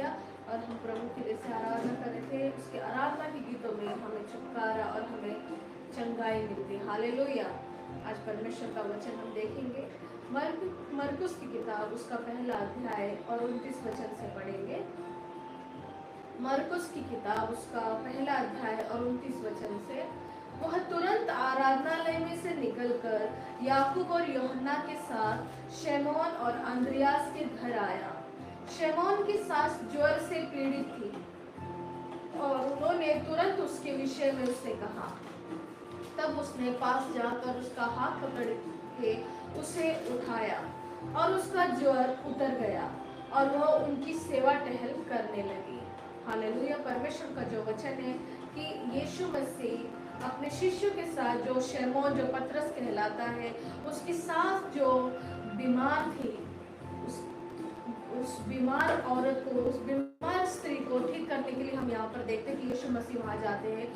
Hallelujah. और हम प्रभु के लिए से आराधना कर रहे थे, उसके आराधना के गीतों में हमें छुटकारा और हमें चंगाई मिलती है। हालेलुया। आज परमेश्वर का वचन हम देखेंगे, मरकुस की किताब उसका पहला अध्याय और 29 वचन से पढ़ेंगे। मरकुस की किताब उसका पहला अध्याय और 29 वचन से। वह तुरंत आराधनालय में से निकलकर याकूब और यूहन्ना के साथ शमौन और अंद्रयास के घर आया। शमौन की सास ज्वर से पीड़ित थी और उन्होंने तुरंत उसके विषय में उससे कहा। तब उसने पास जाकर उसका हाथ पकड़ के उसे उठाया और उसका ज्वर उतर गया और वह उनकी सेवा टहल करने लगी। हालेलुया। परमेश्वर का जो वचन है कि यीशु मसीह अपने शिष्यों के साथ, जो शमौन जो पतरस कहलाता है, उसकी सास जो बीमार थी, उस बीमार औरत को, उस बीमार स्त्री को ठीक करने के लिए हम यहाँ पर देखते हैं कि यीशु मसीह वहां जाते हैं।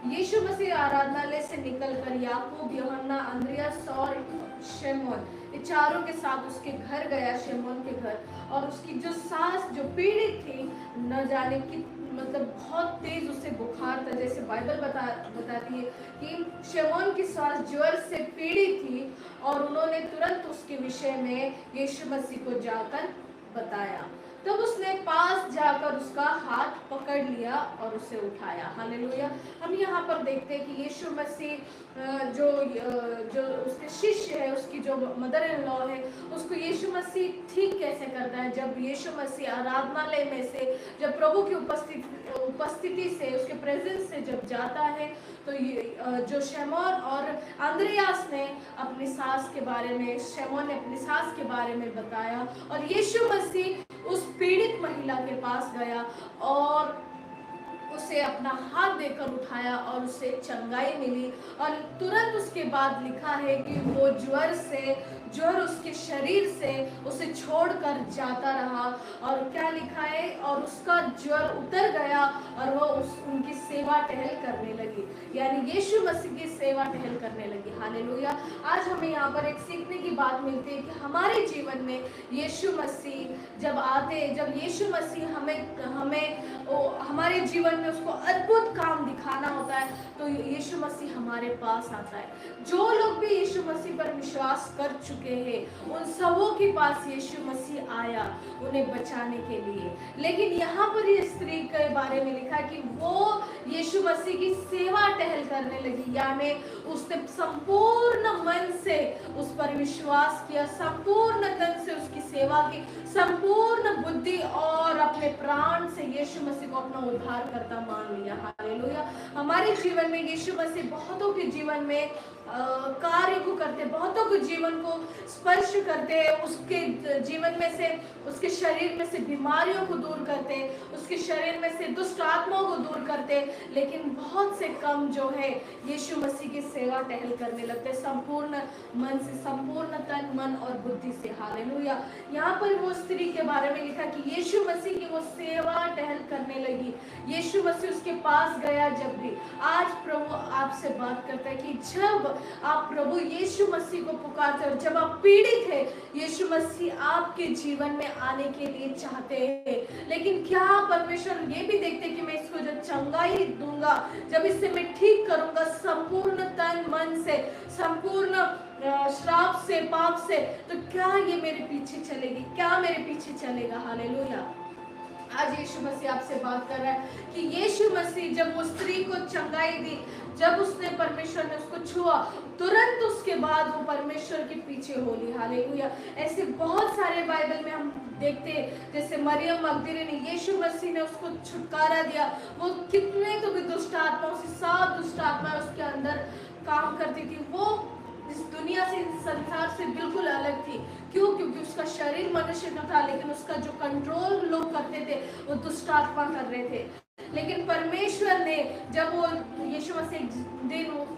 यीशु मसीह आराधनालय से निकलकर याकूब, यूहन्ना, अंद्रयास और शमौन, ये चारों के साथ उसके घर गया, शमौन के घर। और उसकी जो सास जो पीड़ित थी, न जाने कि मतलब बहुत तेज उससे बुखार था, जैसे बाइबल बताती है कि शमौन की सास ज्वर से पीड़ित थी और उन्होंने तुरंत उसके विषय में यीशु मसीह को जाकर बताया। तब उसने पास जाकर उसका हाथ पकड़ लिया और उसे उठाया। हालेलुया। हम यहाँ पर देखते हैं कि यीशु मसीह जो उसके शिष्य है, उसकी जो मदर इन लॉ है, उसको यीशु मसीह ठीक कैसे करता है। जब यीशु मसीह आराधनालय में से, जब प्रभु की उपस्थिति से, उसके प्रेजेंस से जब जाता है, तो ये जो शमौन और अंद्रयास ने अपनी सास के बारे में, शमौन ने अपनी सास के बारे में बताया और यीशु मसीह उस पीड़ित महिला के पास गया और उसे अपना हाथ देकर उठाया और उसे चंगाई मिली। और तुरंत उसके बाद लिखा है कि वो ज्वर उसके शरीर से उसे छोड़कर जाता रहा। और क्या लिखा है, और उसका ज्वर उतर गया और वो उनकी सेवा टहल करने लगी, यानी यीशु मसीह की सेवा टहल करने लगी। हालेलुया। आज हमें यहाँ पर एक सीखने की बात मिलती है कि हमारे जीवन में यीशु मसीह जब आते, जब यीशु मसीह हमें हमारे जीवन में उसको अद्भुत काम दिखाना होता है, तो यीशु मसीह हमारे पास आता है। जो लोग भी यीशु मसीह पर विश्वास कर चुके हैं, उन सबों के पास यीशु मसीह आया उन्हें बचाने के लिए। लेकिन यहाँ पर ये स्त्री के बारे में लिखा कि वो यीशु मसीह की सेवा टहल करने लगी, यानी उसने संपूर्ण मन से उस पर विश्वास किया, संपूर्ण तन से उसकी सेवा की, संपूर्ण बुद्धि और अपने प्राण से यीशु मसीह को अपना उद्धारकर्ता मान लिया। हालेलुया। हमारे जीवन में यीशु मसीह बहुतों के जीवन में कार्य को करते, बहुतों के जीवन को स्पर्श करते, उसके जीवन में से, उसके शरीर में से बीमारियों को दूर करते, उसके शरीर में से दुष्ट आत्माओं को दूर करते। लेकिन बहुत से कम जो है यीशु मसीह की सेवा टहल करने लगते संपूर्ण मन से, संपूर्ण तन, मन और बुद्धि से। हालेलुया। यहाँ पर वो स्त्री के बारे में लिखा कि यीशु मसीह की वो सेवा टहल करने लगी, यीशु मसीह उसके पास गया। जब भी आज प्रभु आपसे बात करता है कि जब आप प्रभु यीशु मसीह को पुकारते हो, जब आप पीड़ित है, यीशु मसीह आपके जीवन में आने के लिए चाहते हैं। लेकिन क्या परमेश्वर ये भी देखते कि मैं इसको जब चंगाई दूंगा, जब इससे मैं ठीक करूंगा संपूर्ण तन मन से, संपूर्ण श्राप से, पाप से, तो क्या ये मेरे पीछे चलेगी, क्या मेरे पीछे चलेगा। हालेलुया। आज यीशु मसीह आपसे बात कर रहा है कि यीशु मसीह जब वो स्त्री को चंगाई दी, जब उसने परमेश्वर ने उसको छुआ, तुरंत उसके बाद वो परमेश्वर के पीछे हो ली। हालेलुया। ऐसे बहुत सारे बाइबल में हम देखते हैं, जैसे मरियम मगदलीनी, यीशु मसीह ने उसको छुटकारा दिया। वो कितने तो भी दुष्ट आत्माओं से, 7 दुष्ट आत्माएं उसके अंदर काम करती थी। वो इस दुनिया से, इस संसार से बिल्कुल अलग थी। क्यों? क्योंकि उसका शरीर मनुष्य का था, लेकिन उसका जो कंट्रोल लोग करते थे वो दुष्ट आत्मा कर रहे थे। लेकिन परमेश्वर ने, जब वो यीशु मसीह दिन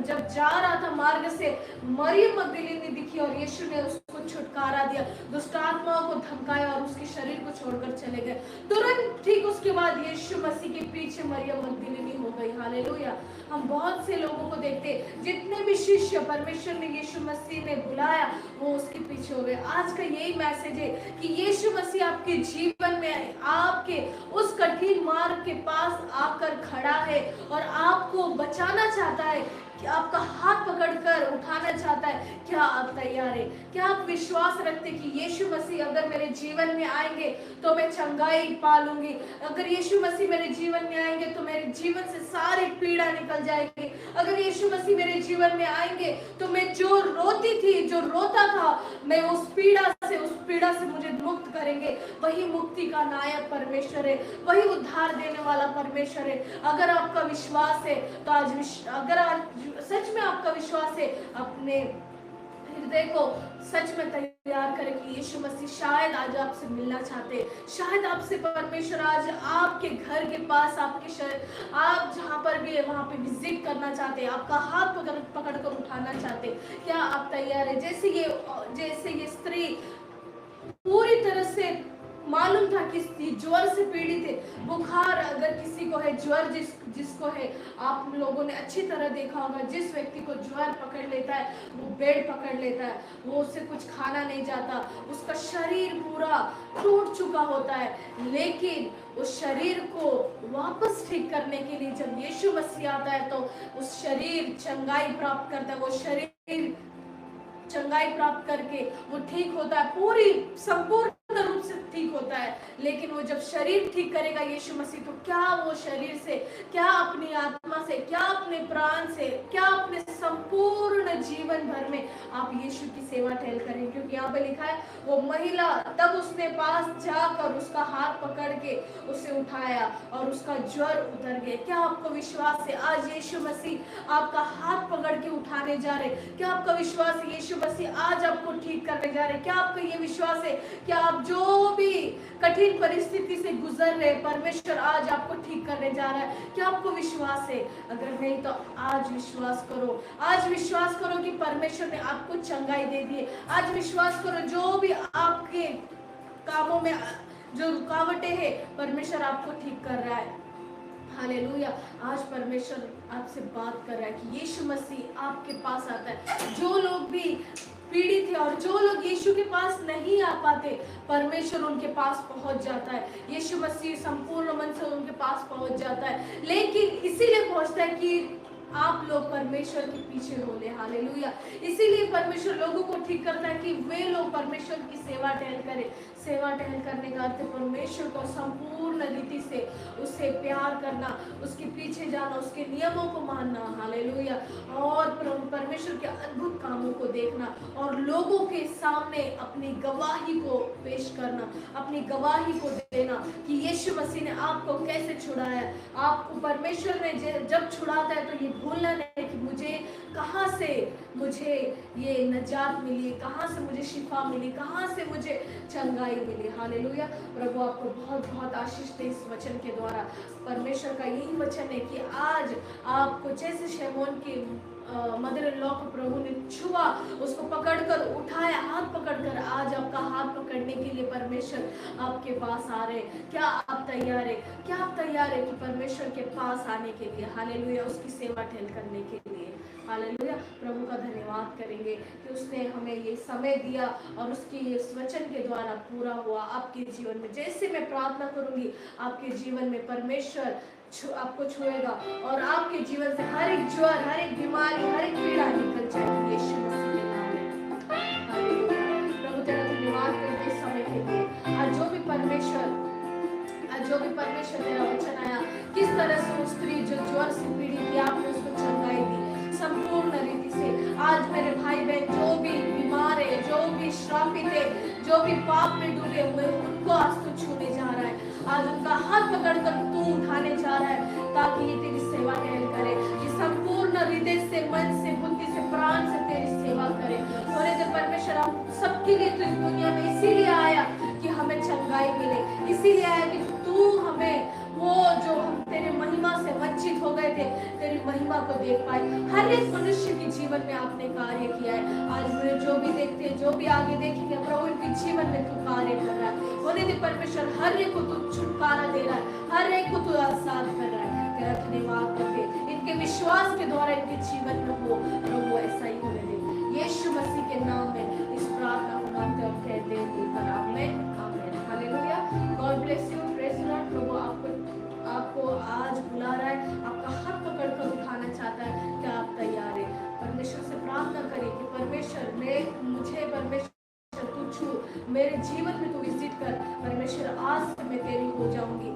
जब जा रहा था मार्ग से, मरियम मगदलीनी दिखी और यीशु ने उसको छुटकारा दिया, दुष्ट आत्माओं को धमकाया और उसके शरीर को छोड़कर चले गए। तुरंत ठीक उसके बाद यीशु मसीह के पीछे मरियम मगदलीनी हो गई। हालेलुया। हम बहुत से लोगों को देखते, जितने भी शिष्य परमेश्वर ने यीशु मसीह ने बुलाया वो उसके पीछे हो गए। आज का यही मैसेज है कि यीशु मसीह आपके जीवन में आपके उस कठिन मार्ग के पास आकर खड़ा है और आपको बचाना चाहता है, कि आपका हाथ पकड़कर उठाना चाहता है। क्या आप तैयार है? क्या आप विश्वास रखते कि यीशु मसीह अगर मेरे जीवन में आएंगे तो मैं चंगाई पा लूंगी, अगर यीशु मसीह मेरे जीवन में आएंगे तो मेरे जीवन से सारी पीड़ा निकल जाएगी, अगर यीशु मसीह मेरे जीवन में आएंगे तो मैं जो रोती थी, जो रोता था, मैं उस पीड़ा से मुझे मुक्त करेंगे। वही मुक्ति का नायक परमेश्वर है, वही उद्धार देने वाला परमेश्वर है। अगर आपका विश्वास है तो अगर आज सच में आपका विश्वास है, अपने हृदय को सच में तैयार करें कि यीशु मसीह शायद आज आपसे मिलना चाहते, शायद आपसे परमेश्वर आज आपके घर के पास, आप जहां पर भी है वहां पे विजिट करना चाहते, आपका हाथ पकड़ कर उठाना चाहते। क्या आप तैयार है? जैसे ये स्त्री पूरी तरह से मालूम था कि ज्वर से पीड़ित है, बुखार अगर किसी को है, ज्वर जिसको है, आप लोगों ने अच्छी तरह देखा होगा, जिस व्यक्ति को ज्वर पकड़ लेता है वो बेड पकड़ लेता है, वो उससे कुछ खाना नहीं जाता, उसका शरीर पूरा टूट चुका होता है। लेकिन उस शरीर को वापस ठीक करने के लिए जब यीशु मसीह आता है तो उस शरीर चंगाई प्राप्त करता है, वो शरीर चंगाई प्राप्त करके वो ठीक होता है, पूरी संपूर्ण रूप से ठीक होता है। लेकिन वो जब शरीर ठीक करेगा यीशु मसीह, तो क्या वो शरीर से, क्या अपनी आत्मा से, क्या अपने प्राण से, क्या अपने संपूर्ण जीवन भर में आप यीशु की सेवा टहल करें? क्योंकि यहाँ पे लिखा है वो महिला तब उसने पास जाकर उसका हाथ पकड़ के उसे उठाया और उसका ज्वर उतर गया। क्या आपको विश्वास है आज यीशु मसीह आपका हाथ पकड़ के उठाने जा रहे? क्या आपका विश्वास है यीशु मसीह आज आपको ठीक करने जा रहे? क्या आपका ये विश्वास है कि आप जो भी कठिन परिस्थिति से गुजर रहे, परमेश्वर आज आपको ठीक करने जा रहा है? क्या आपको विश्वास है? अगर नहीं तो आज विश्वास करो, आज विश्वास करो कि परमेश्वर ने आपको चंगाई दे दी है। आज विश्वास करो जो भी आपके कामों में जो रुकावटें हैं, परमेश्वर आपको ठीक कर रहा है। हालेलुया। आज परमेश्वर आपसे बात कर रहा है कि यीशु मसीह आपके पास आता है। जो लोग भी पीड़ित है और जो लोग यीशु के पास नहीं आ पाते, परमेश्वर उनके पास पहुंच जाता है। यीशु मसीह संपूर्ण मन से उनके पास पहुंच जाता है, लेकिन इसीलिए पहुंचता है कि आप लोग परमेश्वर के पीछे हो ले। हालेलुया। इसीलिए परमेश्वर लोगों को ठीक करता है कि वे लोग परमेश्वर की सेवा टहल करें। सेवा टहल करने का अर्थ परमेश्वर को संपूर्ण रीति से उससे प्यार करना, उसके पीछे जाना, उसके नियमों को मानना। हालेलुया। और परमेश्वर के अद्भुत कामों को देखना और लोगों के सामने अपनी गवाही को पेश करना, अपनी गवाही को देना कि यीशु मसीह ने आपको कैसे छुड़ाया। आपको परमेश्वर ने जब छुड़ाता है तो ये भूलना नहीं कि मुझे कहाँ से मुझे ये नजात मिली, कहाँ से मुझे शिफा मिली, कहाँ से मुझे चंगाई मिली। हालेलुया। प्रभु आपको बहुत बहुत आशीष दे इस वचन के द्वारा। परमेश्वर का यही वचन है कि आज आपको जैसे शैमोन के मदर इन लॉ को प्रभु ने छुआ, उसको पकड़कर उठाया, हाथ पकड़कर, आज आपका हाथ पकड़ने के लिए परमेश्वर आपके पास आ रहे। क्या आप तैयार है? क्या आप तैयार है कि परमेश्वर के पास आने के लिए? हालेलुया। उसकी सेवा टहल करने के लिए। हालेलुया। प्रभु का धन्यवाद करेंगे कि उसने हमें ये समय दिया और उसकी इस वचन के द्वारा पूरा हुआ आपके जीवन में। जैसे मैं प्रार्थना करूंगी आपके जीवन में परमेश्वर आपको छुएगा और आपके जीवन से हर एक ज्वर, हर एक बीमारी, हर एक पीड़ा निकल जाएगी यीशु मसीह के नाम में। हालेलुया। प्रभु तेरा धन्यवाद करते इस समय के लिए। आज जो भी परमेश्वर तेरा वचन आया, किस तरह से वो स्त्री जो ज्वर से पीड़ित थी, आपने उसको चंगाई दी संपूर्ण रीति से। आज मेरे भाई बहन जो भी बीमार है, जो भी श्रापित है, जो भी पाप में डूबे हुए, उनको आज तू छूने जा रहा है। आज उनका हाथ पकड़कर तू उठाने जा रहा है ताकि ये तेरी सेवा टहल करे, ये संपूर्ण हृदय से, मन से, बुद्धि से, प्राण से तेरी सेवा करे। और यदि परमेश्वर हम सबके लिए तो इस दुनिया में इसीलिए आया कि हमें चंगाई मिले, इसीलिए आया कि तू हमें वो जो हम तेरे महिमा से वंचित हो गए थे, तेरी महिमा को देख पाए। हर एक मनुष्य के जीवन में आपने कार्य किया है। आज मुझे जो भी देखते हैं, जो भी आगे देखेंगे, प्रभु इनके जीवन में तू कार्य कर रहा है। होने दे परमेश्वर, हर एक को तू छुटकारा दे रहा है, हर एक को तू आजाद कर रहा है। तेरा धन्यवाद करके इनके विश्वास के द्वारा इनके जीवन में हो प्रभु ऐसा ही होने दे। यीशु मसीह के नाम में इस प्रार्थना को मांगते और कहते हैं आमीन आमीन हालेलुया। God bless you, praise the Lord. प्रभु आपको आज बुला रहा है, आपका हाथ पकड़ कर उठाना चाहता है। क्या आप तैयार है? परमेश्वर से प्रार्थना करिए कि परमेश्वर मुझे परमेश्वर तू छू, मेरे जीवन में तू विजिट कर। परमेश्वर आज से मैं तेरी हो जाऊंगी,